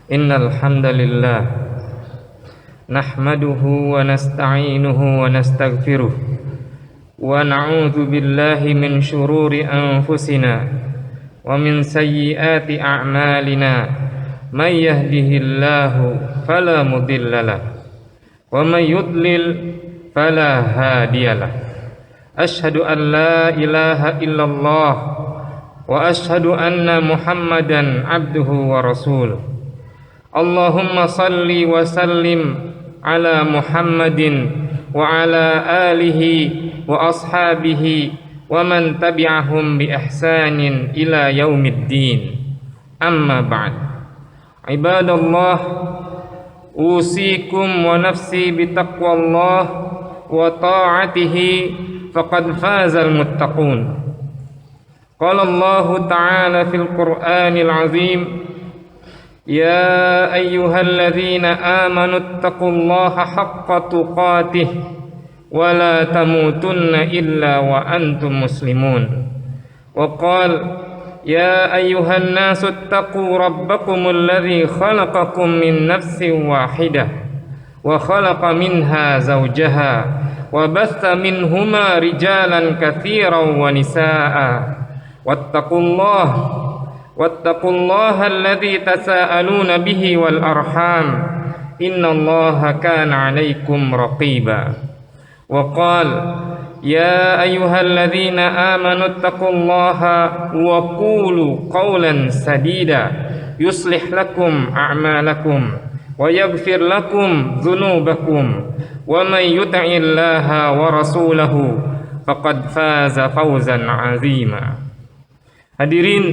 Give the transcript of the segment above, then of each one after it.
Innal hamdalillah nahmaduhu wa nasta'inuhu wa nastaghfiruh wa na'udzu billahi min shururi anfusina wa min sayyiati a'malina may yahdihillahu fala mudhillalah wa may yudlil fala hadiyalah. Asyhadu an la ilaha illallah wa asyhadu anna Muhammadan abduhu wa rasuluh. Allahumma salli wa sallim ala Muhammadin wa ala alihi wa ashabihi wa man tabi'ahum bi ihsanin ila yaumiddin. Amma ba'd. Ibadallah, usikum wa nafsi bi taqwallah wa ta'atihi faqad fazal muttaqun. Qala Allah ta'ala fil Qur'anil 'azim: Ya ayyuhalladzina amanu ittaqullaha haqqa tuqatih wa la tamutunna illa wa antum muslimun. Wa qala ya ayyuhan nasu ittaqu rabbakumul ladzi khalaqakum min nafsin wahidah wa khalaqa minha zawjaha wa batha minhuma rijalan katsiran wa nisaa'a wattaqullaha alladzi tasaaluna bihi wal arham innallaha kana 'alaikum raqiba. Wa qala ya ayyuhalladzina amanu ittaqullaha wa qulu qawlan sadida yuslih lakum a'malakum wa yaghfir lakum dhunubakum wa may yuti'illaha wa rasulahu faqad faza fawzan 'azima. Hadirin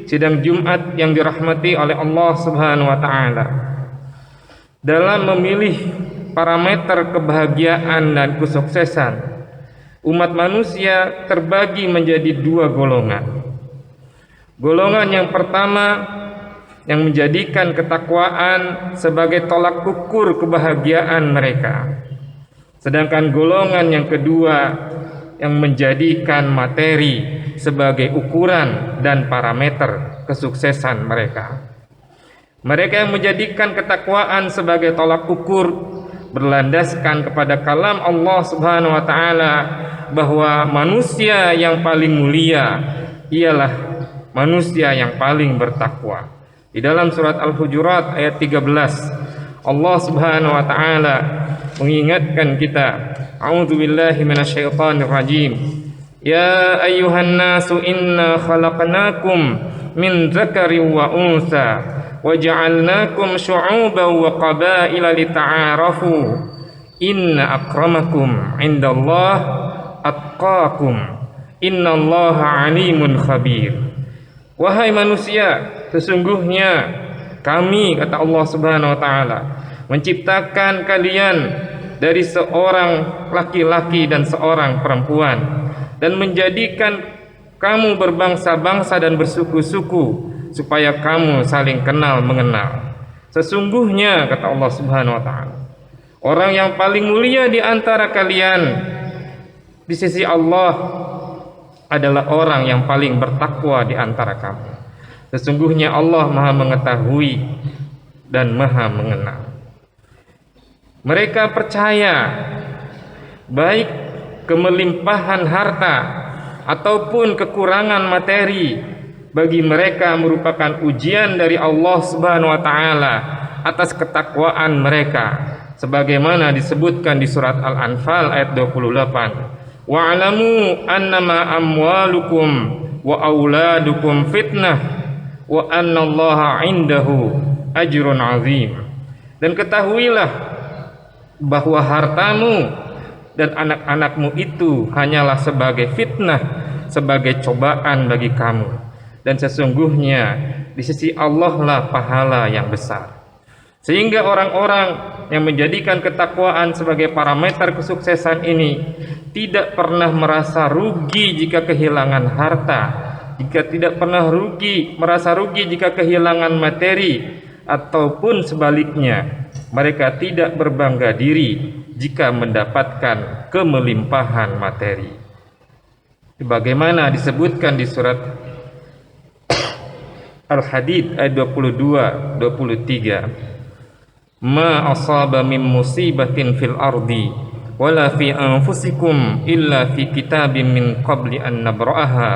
sidang Jumat yang dirahmati oleh Allah Subhanahu wa taala. Dalam memilih parameter kebahagiaan dan kesuksesan, umat manusia terbagi menjadi dua golongan. Golongan yang pertama yang menjadikan ketakwaan sebagai tolak ukur kebahagiaan mereka. Sedangkan golongan yang kedua yang menjadikan materi sebagai ukuran dan parameter kesuksesan mereka. Mereka yang menjadikan ketakwaan sebagai tolak ukur berlandaskan kepada kalam Allah Subhanahu wa taala bahwa manusia yang paling mulia ialah manusia yang paling bertakwa. Di dalam surat Al-Hujurat ayat 13, Allah Subhanahu wa taala mengingatkan kita, a'udzubillahi minasyaitonir rajim. Ya ayyuhan nasu inna khalaqnakum min dzakarin wa unsa wa ja'alnakum syu'uban wa qabaila lita'arafu inna akramakum 'indallahi atqakum innallaha 'alimun khabir. Wahai manusia, sesungguhnya kami, kata Allah Subhanahu wa taala, menciptakan kalian dari seorang laki-laki dan seorang perempuan dan menjadikan kamu berbangsa-bangsa dan bersuku-suku supaya kamu saling kenal mengenal. Sesungguhnya, kata Allah Subhanahu wa taala, orang yang paling mulia di antara kalian di sisi Allah adalah orang yang paling bertakwa di antara kamu. Sesungguhnya Allah Maha mengetahui dan Maha mengenal. Mereka percaya baik kemelimpahan harta ataupun kekurangan materi bagi mereka merupakan ujian dari Allah Subhanahu wa taala atas ketakwaan mereka, sebagaimana disebutkan di surat Al-Anfal ayat 28. Wa'lamu annama amwalukum wa auladukum fitnah wa annallaha 'indahu ajrun 'azim. Dan ketahuilah bahwa hartamu dan anak-anakmu itu hanyalah sebagai fitnah, sebagai cobaan bagi kamu, dan sesungguhnya di sisi Allah lah pahala yang besar. Sehingga orang-orang yang menjadikan ketakwaan sebagai parameter kesuksesan ini tidak pernah merasa rugi jika kehilangan harta, jika tidak pernah merasa rugi jika kehilangan materi, ataupun sebaliknya mereka tidak berbangga diri jika mendapatkan kemelimpahan materi. Sebagaimana disebutkan di surat Al-Hadid ayat 22, 23. Ma asaba min musibatin fil ardi wala fi anfusikum illa fi kitabim min qabli an nabra'aha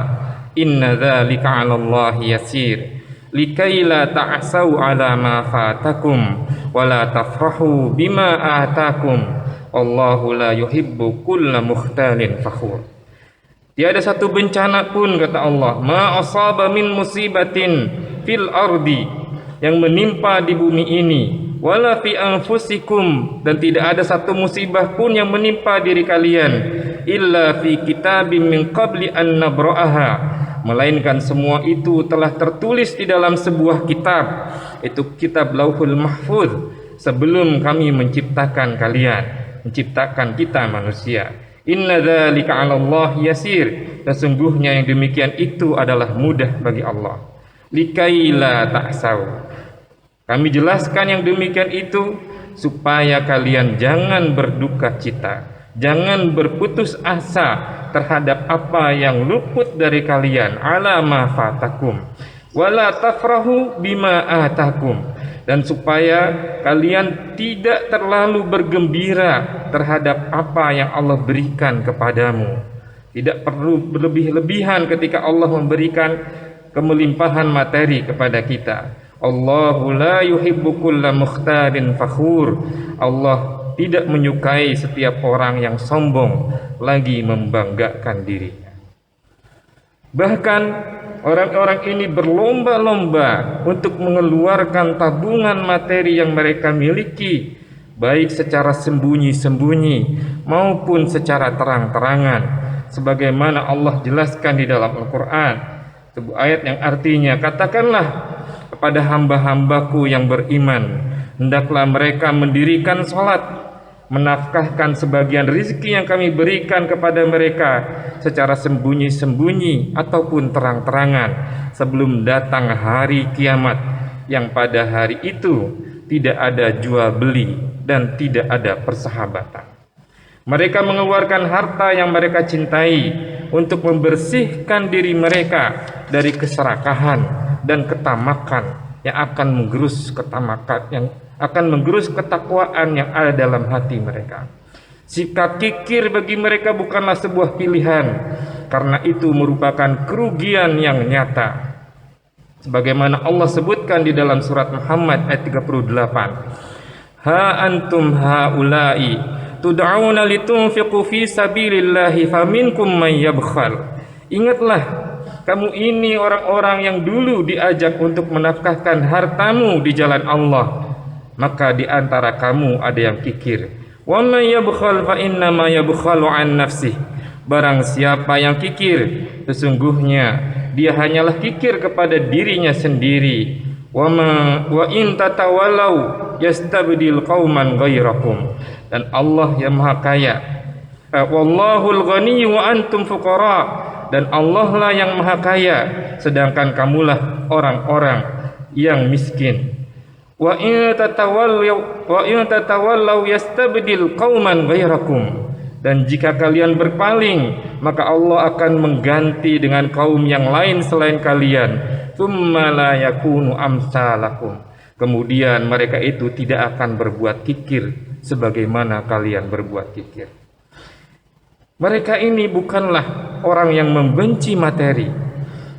inna dzalika 'ala Allahi yasir likai la ta'sau 'ala ma fatakum wala tafrahu bima atakum wallahu la yuhibbu kulla mukhtalin fakhur. Tiada satu bencana pun, kata Allah, ma asaba min musibatin fil ardi, yang menimpa di bumi ini, wala fi anfusikum, dan tidak ada satu musibah pun yang menimpa diri kalian, illa fi kitabim min qabli an nabra'aha, melainkan semua itu telah tertulis di dalam sebuah kitab, itu kitab Lauhul Mahfuz, sebelum kami menciptakan kalian, menciptakan kita manusia. Inna dzalika 'ala Allah yasir, sesungguhnya yang demikian itu adalah mudah bagi Allah. Likaila ta'sau, kami jelaskan yang demikian itu supaya kalian jangan berduka cita, jangan berputus asa terhadap apa yang luput dari kalian, ala ma fatakum wala tafrahu bima atakum, dan supaya kalian tidak terlalu bergembira terhadap apa yang Allah berikan kepadamu. Tidak perlu berlebih-lebihan ketika Allah memberikan kemelimpahan materi kepada kita. Allahu la yuhibbu kulla mukhtalin fakhur. Allah tidak menyukai setiap orang yang sombong lagi membanggakan dirinya. Bahkan orang-orang ini berlomba-lomba untuk mengeluarkan tabungan materi yang mereka miliki, baik secara sembunyi-sembunyi maupun secara terang-terangan, sebagaimana Allah jelaskan di dalam Al-Quran, sebuah ayat yang artinya, katakanlah kepada hamba-hambaku yang beriman, hendaklah mereka mendirikan salat, menafkahkan sebagian rizki yang kami berikan kepada mereka secara sembunyi-sembunyi ataupun terang-terangan, sebelum datang hari kiamat, yang pada hari itu tidak ada jual beli dan tidak ada persahabatan. Mereka mengeluarkan harta yang mereka cintai untuk membersihkan diri mereka dari keserakahan dan ketamakan yang akan menggerus ketakwaan yang ada dalam hati mereka. Sikap kikir bagi mereka bukanlah sebuah pilihan, karena itu merupakan kerugian yang nyata. Sebagaimana Allah sebutkan di dalam surat Muhammad ayat 38. Ha antum haula'i tud'auna litunfiqu fi sabilillahi faminkum man yabkhal. Ingatlah, kamu ini orang-orang yang dulu diajak untuk menafkahkan hartamu di jalan Allah, maka di antara kamu ada yang kikir. Wa man yabkhal fa innama yabkhalu an nafsih. Barang siapa yang kikir, sesungguhnya dia hanyalah kikir kepada dirinya sendiri. Wa in tatawallaw yastabdil qauman ghairakum. Dan Allah yang Maha Kaya. Wallahul ghani wa antum fuqara. Dan Allah lah yang Maha Kaya, sedangkan kamulah orang-orang yang miskin. Wa in tatawallaw yastabdil qauman ghairakum. Dan jika kalian berpaling, maka Allah akan mengganti dengan kaum yang lain selain kalian. Tsumma la yakunu amsalakum. Kemudian mereka itu tidak akan berbuat kikir sebagaimana kalian berbuat kikir. Mereka ini bukanlah orang yang membenci materi.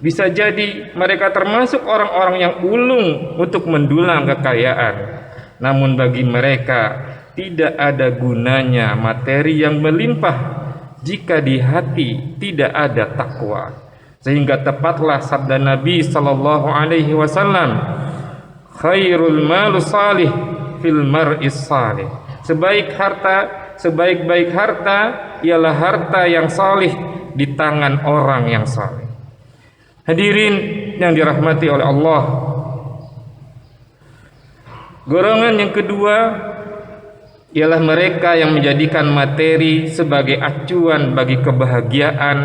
Bisa jadi mereka termasuk orang-orang yang ulung untuk mendulang kekayaan. Namun bagi mereka tidak ada gunanya materi yang melimpah jika di hati tidak ada takwa. Sehingga tepatlah sabda Nabi sallallahu alaihi wasallam, khairul malu salih fil mar'is salih. Sebaik-baik harta ialah harta yang salih di tangan orang yang salih. Hadirin yang dirahmati oleh Allah, golongan yang kedua ialah mereka yang menjadikan materi sebagai acuan bagi kebahagiaan,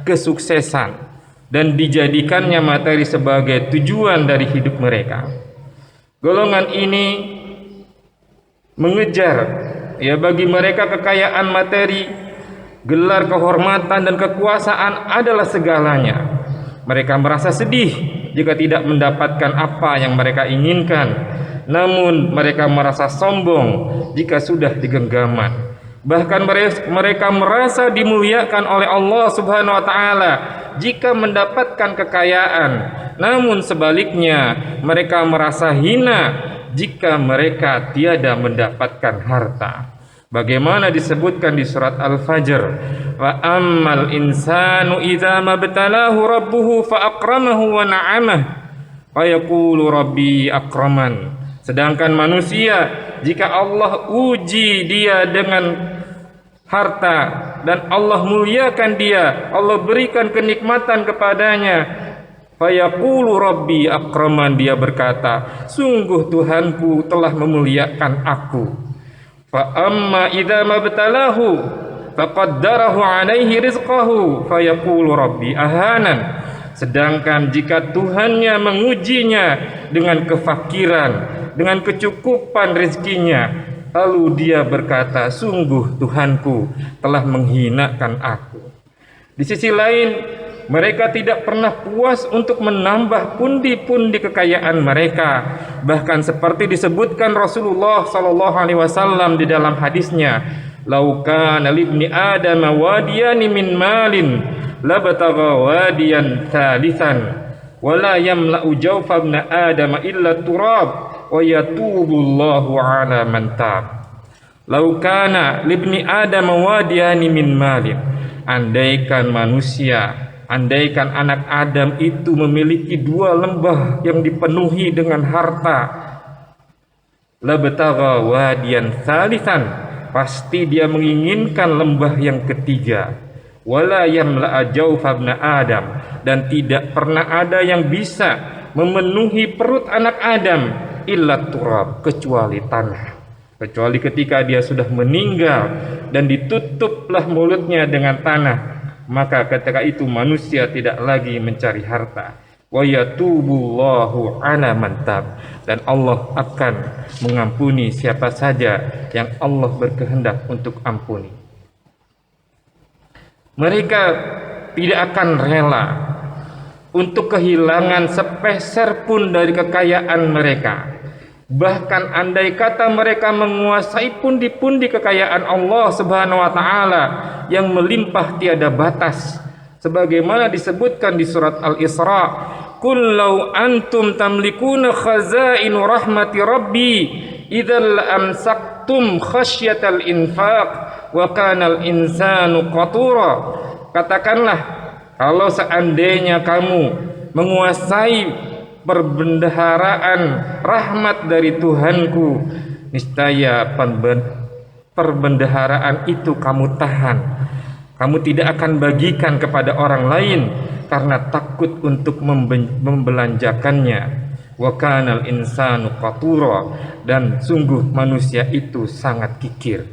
kesuksesan, dan dijadikannya materi sebagai tujuan dari hidup mereka. Golongan ini mengejar, bagi mereka kekayaan materi, gelar kehormatan dan kekuasaan adalah segalanya. Mereka merasa sedih jika tidak mendapatkan apa yang mereka inginkan, namun mereka merasa sombong jika sudah digenggaman. Bahkan mereka merasa dimuliakan oleh Allah Subhanahu wa taala jika mendapatkan kekayaan, namun sebaliknya mereka merasa hina jika mereka tiada mendapatkan harta. Bagaimana disebutkan di surat Al-Fajr, wa ammal insanu idza mabtalahu rabbuhu fa akramahu wa na'amah fa yaqulu rabbi akraman. Sedangkan manusia, jika Allah uji dia dengan harta dan Allah muliakan dia, Allah berikan kenikmatan kepadanya, fa yaqulu rabbi akraman, dia berkata, sungguh Tuhanku telah memuliakan aku. Fa amma idza mabtalahu faqaddarahu alaihi rizqahu fa yaqulu rabbi ahanan. Sedangkan jika Tuhannya mengujinya dengan kefakiran, dengan kecukupan rezekinya, lalu dia berkata, sungguh Tuhanku telah menghinakan aku. Di sisi lain, mereka tidak pernah puas untuk menambah pundi-pundi kekayaan mereka. Bahkan seperti disebutkan Rasulullah SAW di dalam hadisnya, "Lau kana libni Adam wadiyani min malin, labtagha wadiyan thalithan, wala yamla'u jawfa ibn Adam illa turab, wa yatubullahu ala man tab." Lau kana libni Adam wadiyani min malin, andaikan manusia, andaikan anak Adam itu memiliki dua lembah yang dipenuhi dengan harta, labtagha wadiyan thalithan, pasti dia menginginkan lembah yang ketiga. Wala yamla'a jawfa ibn Adam, dan tidak pernah ada yang bisa memenuhi perut anak Adam illa turab, kecuali tanah. Kecuali ketika dia sudah meninggal dan ditutuplah mulutnya dengan tanah, maka ketika itu manusia tidak lagi mencari harta. Wa yatubullahu ala man tab, dan Allah akan mengampuni siapa saja yang Allah berkehendak untuk ampuni. Mereka tidak akan rela untuk kehilangan sepeser pun dari kekayaan mereka. Bahkan andai kata mereka menguasai pundi-pundi kekayaan Allah Subhanahu wa taala yang melimpah tiada batas, sebagaimana disebutkan di surat Al-Isra, "Qul law antum tamlikuna khazainu rahmati rabbi idzal amsaktum khasyatal infaq wa kanal insanu qatura." Katakanlah, kalau seandainya kamu menguasai perbendaharaan rahmat dari Tuhanku, niscaya perbendaharaan itu kamu tahan. Kamu tidak akan bagikan kepada orang lain karena takut untuk membelanjakannya. Wa kanal insanu qatura, dan sungguh manusia itu sangat kikir.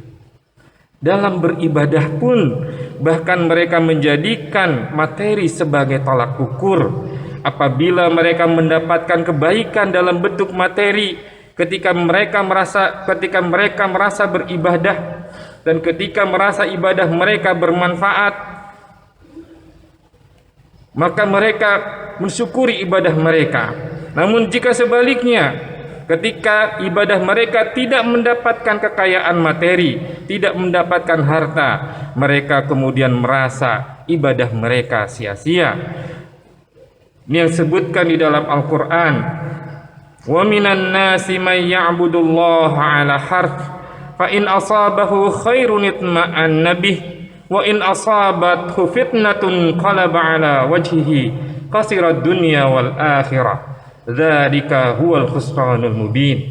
Dalam beribadah pun bahkan mereka menjadikan materi sebagai tolak ukur. Apabila mereka mendapatkan kebaikan dalam bentuk materi, ketika mereka merasa beribadah dan ketika merasa ibadah mereka bermanfaat, maka mereka mensyukuri ibadah mereka. Namun jika sebaliknya, ketika ibadah mereka tidak mendapatkan kekayaan materi, tidak mendapatkan harta, mereka kemudian merasa ibadah mereka sia-sia. Ini yang disebutkan di dalam Al-Quran, "Wa minan nasi may ya'budullaha 'ala harf, fa in asabahu khairun itma'anna bih, wa in asabathu fitnatun qalaba 'ala wajhihi, khasirad dunya wal akhirah. Dzalika huwal khusranul mubin."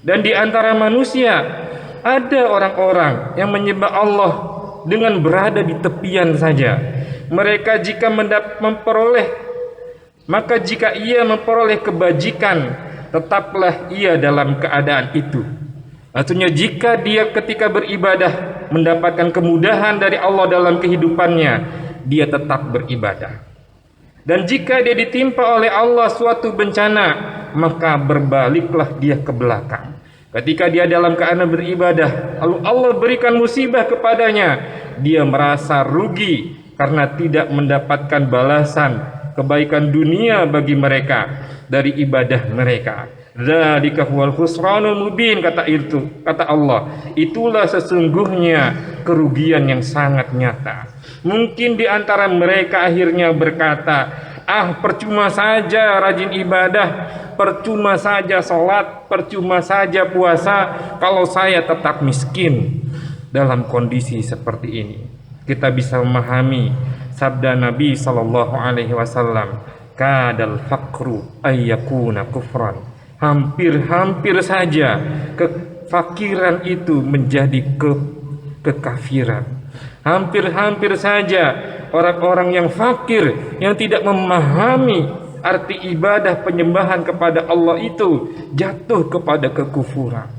Dan di antara manusia ada orang-orang yang menyembah Allah dengan berada di tepian saja. Mereka jika jika ia memperoleh kebajikan, tetaplah ia dalam keadaan itu. Artinya jika dia ketika beribadah mendapatkan kemudahan dari Allah dalam kehidupannya, dia tetap beribadah. Dan jika dia ditimpa oleh Allah suatu bencana, maka berbaliklah dia ke belakang. Ketika dia dalam keadaan beribadah, lalu Allah berikan musibah kepadanya, dia merasa rugi karena tidak mendapatkan balasan kebaikan dunia bagi mereka dari ibadah mereka. Dzalika huwal khusranul mubin, kata Allah. Itulah sesungguhnya kerugian yang sangat nyata. Mungkin di antara mereka akhirnya berkata, percuma saja rajin ibadah, percuma saja sholat, percuma saja puasa kalau saya tetap miskin. Dalam kondisi seperti ini kita bisa memahami sabda Nabi sallallahu alaihi wasallam, kadal faqru ayyakuna kufran. Hampir saja kefakiran itu menjadi kekafiran. Hampir saja orang-orang yang fakir, yang tidak memahami arti ibadah penyembahan kepada Allah itu jatuh kepada kekufuran.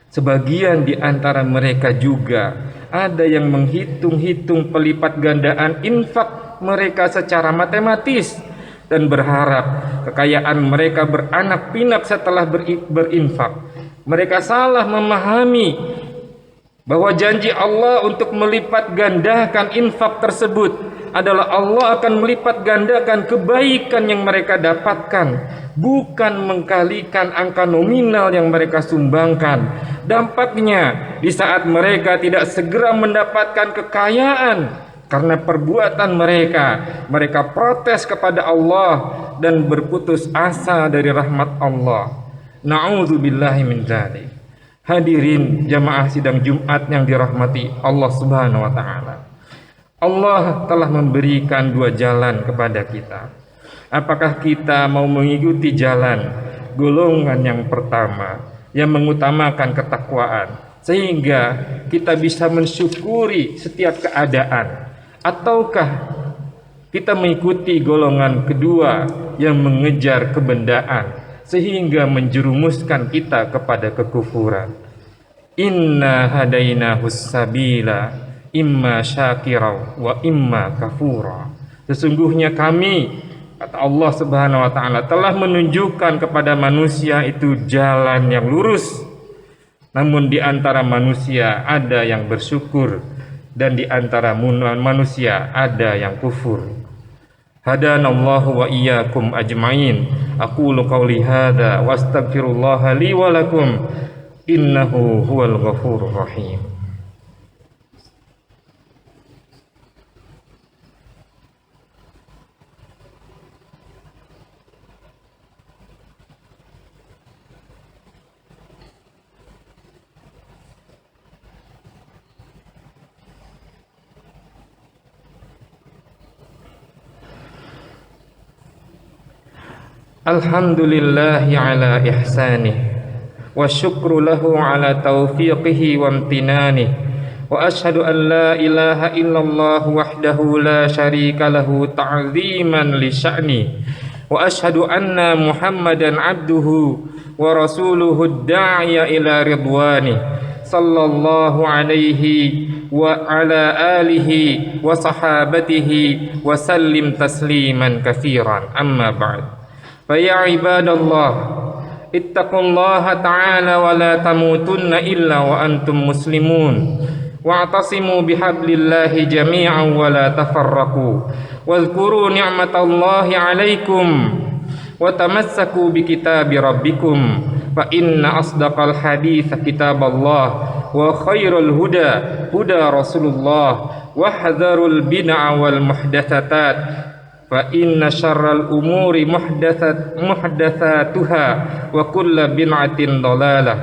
Sebagian di antara mereka juga ada yang menghitung-hitung pelipat gandaan infak mereka secara matematis dan berharap kekayaan mereka beranak pinak setelah berinfak. Mereka salah memahami bahwa janji Allah untuk melipat gandakan infak tersebut adalah Allah akan melipat gandakan kebaikan yang mereka dapatkan, bukan mengkalikan angka nominal yang mereka sumbangkan. Dampaknya di saat mereka tidak segera mendapatkan kekayaan karena perbuatan mereka protes kepada Allah dan berputus asa dari rahmat Allah. Na'udzubillahi min dzalik. Hadirin jamaah sidang Jumat yang dirahmati Allah Subhanahu wa taala. Allah telah memberikan dua jalan kepada kita. Apakah kita mau mengikuti jalan golongan yang pertama yang mengutamakan ketakwaan sehingga kita bisa mensyukuri setiap keadaan, ataukah kita mengikuti golongan kedua yang mengejar kebendaan sehingga menjerumuskan kita kepada kekufuran? Inna hadainahus sabila imma syakira wa imma kafura. Sesungguhnya kami, kata Allah Subhanahu wa taala, telah menunjukkan kepada manusia itu jalan yang lurus. Namun di antara manusia ada yang bersyukur dan di antara manusia ada yang kufur. Hadanallahu wa iyyakum ajmain. Aqulu qawli hadza wa astaghfirullaha li wa lakum. Innahu huwal ghafurur rahim. Alhamdulillahi ala ihsanih wa syukru lahu ala taufiqihi wa amtinanih wa ashhadu an la ilaha illallah wahdahu la syarika lahu ta'ziman li sya'ni wa ashhadu anna muhammadan abduhu wa rasuluhu da'iya ila ridwani sallallahu alaihi wa ala alihi wa sahabatihi wa sallim tasliman katsiran. Amma ba'd. Faya ibadallah, ittaqullaha ta'ala wa la tamutunna illa wa antum muslimun. Wa'tasimu bihablillahi jami'an wa la tafarraqu. Wadhkuru ni'matallahi 'alaikum wa tamassaku bi kitabi rabbikum. Fa inna asdaqal hadits kitaballah wa khairul huda huda Rasulullah wa hadharul bid'a wal muhdatsatat. Fa inna syarral umuri muhdatsatuha wa kullu bid'atin dhalalah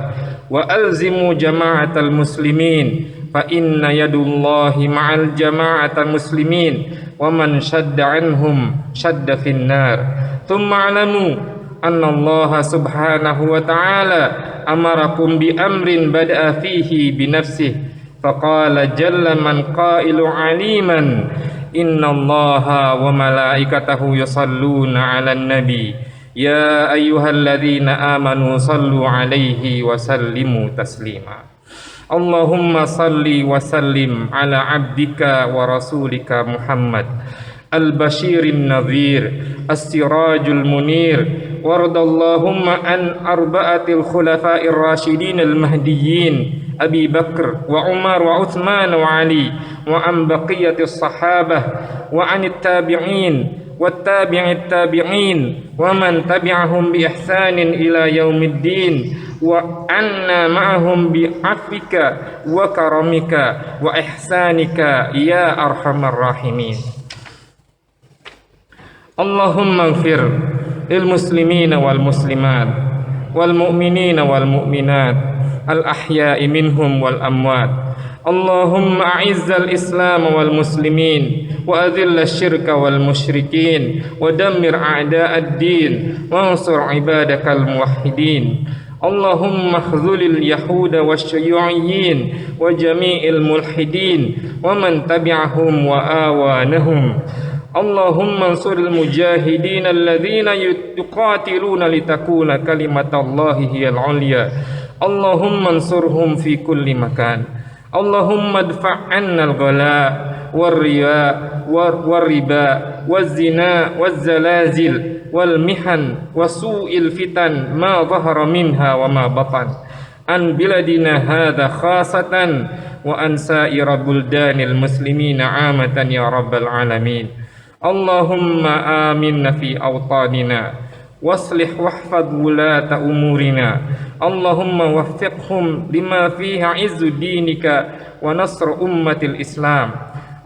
wa alzimu jama'atal muslimin fa inna yadullahi ma'al jama'atal muslimin wa man shadda anhum shadda finnar. Thumma alamu anna Allah subhanahu wa ta'ala amarakum bi amrin bada'a fihi bi nafsihi faqala jalla man qailu aliman Inna allaha wa malaikatahu yusalluna ala nabi ya ayyuhalladzina amanu sallu alaihi wa sallimu taslima. Allahumma salli wa sallim ala abdika wa rasulika Muhammad al-bashirin nadhir as-sirajul munir وارض اللهم عن أربعة الخلفاء الراشدين المهديين أبي بكر وعمر وعثمان وعلي وعن بقية الصحابة وعن التابعين والتابع التابعين ومن تبعهم بإحسان إلى يوم الدين وعنا معهم بعفوك وكرمك وإحسانك يا أرحم الراحمين. اللهم اغفر للمسلمين والمسلمات والمؤمنين والمؤمنات الأحياء منهم والأموات. اللهم أعز الإسلام والمسلمين وأذل الشرك والمشركين ودمر أعداء الدين وانصر عبادك الموحدين. اللهم اخذل اليهود والشيوعيين وجميع الملحدين ومن تبعهم وآوانهم. اللهم انصر المجاهدين الذين يقاتلون لتكون كلمة الله هي العليا. اللهم انصرهم في كل مكان. اللهم ادفع عنا الغلاء والرياء والربا والزنا والزلازل والمحن وسوء الفتن ما ظهر منها وما بطن عن بلدنا هذا خاصة وعن سائر بلدان المسلمين عامة يا رب العالمين. اللهم آمنا في أوطاننا واصلح واحفظ ولاة أمورنا. اللهم وفقهم لما فيه عز دينك ونصر أمة الإسلام.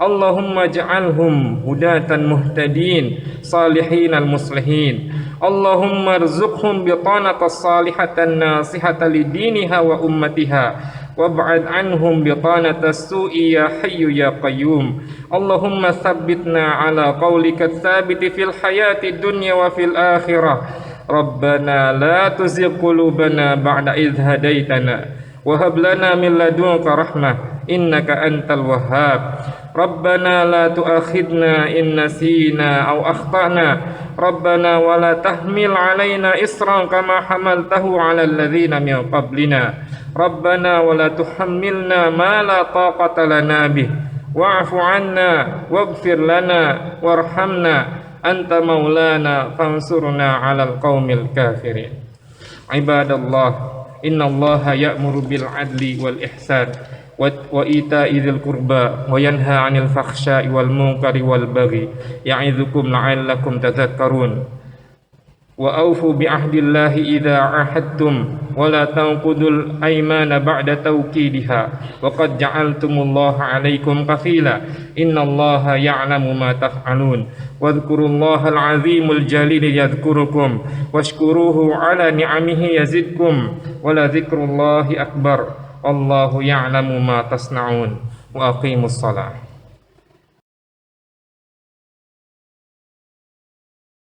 اللهم اجعلهم هداة مهتدين صالحين المصلحين. اللهم ارزقهم بطانة الصالحة الناصحة لدينها وأمتها وابعد عنهم بطانة السوء يا حي يا قيوم. اللهم ثبتنا على قولك الثابت في الحياة الدنيا وفي الآخرة. ربنا لا تزغ قلوبنا بعد إذ هديتنا وهب لنا من لدنك رحمة إنك أنت الوهاب. ربنا لا تؤاخذنا إن نسينا أو أخطأنا. ربنا ولا تحمل علينا إصرا كما حملته على الذين من قبلنا. ربنا ولا تحملنا ما لا طاقة لنا به واعف عنا واغفر لنا وارحمنا أنت مولانا فانصرنا على القوم الكافرين. عباد الله إن الله يأمر بالعدل والإحسان وإيتاء ذي القربى وينهى عن الفحشاء والمنكر والبغي يعظكم لعلكم تذكرون. وأوفوا بعهد الله إذا عاهدتم ولا تنقضوا الأيمان بعد توكيدها وقد جعلتم الله عليكم كفيلا إن الله يعلم ما تفعلون. واذكروا الله العظيم الجليل يذكركم واشكروه على نعمه يزدكم ولذكر الله أكبر. الله يعلم ما تصنعون. وأقيموا الصلاة.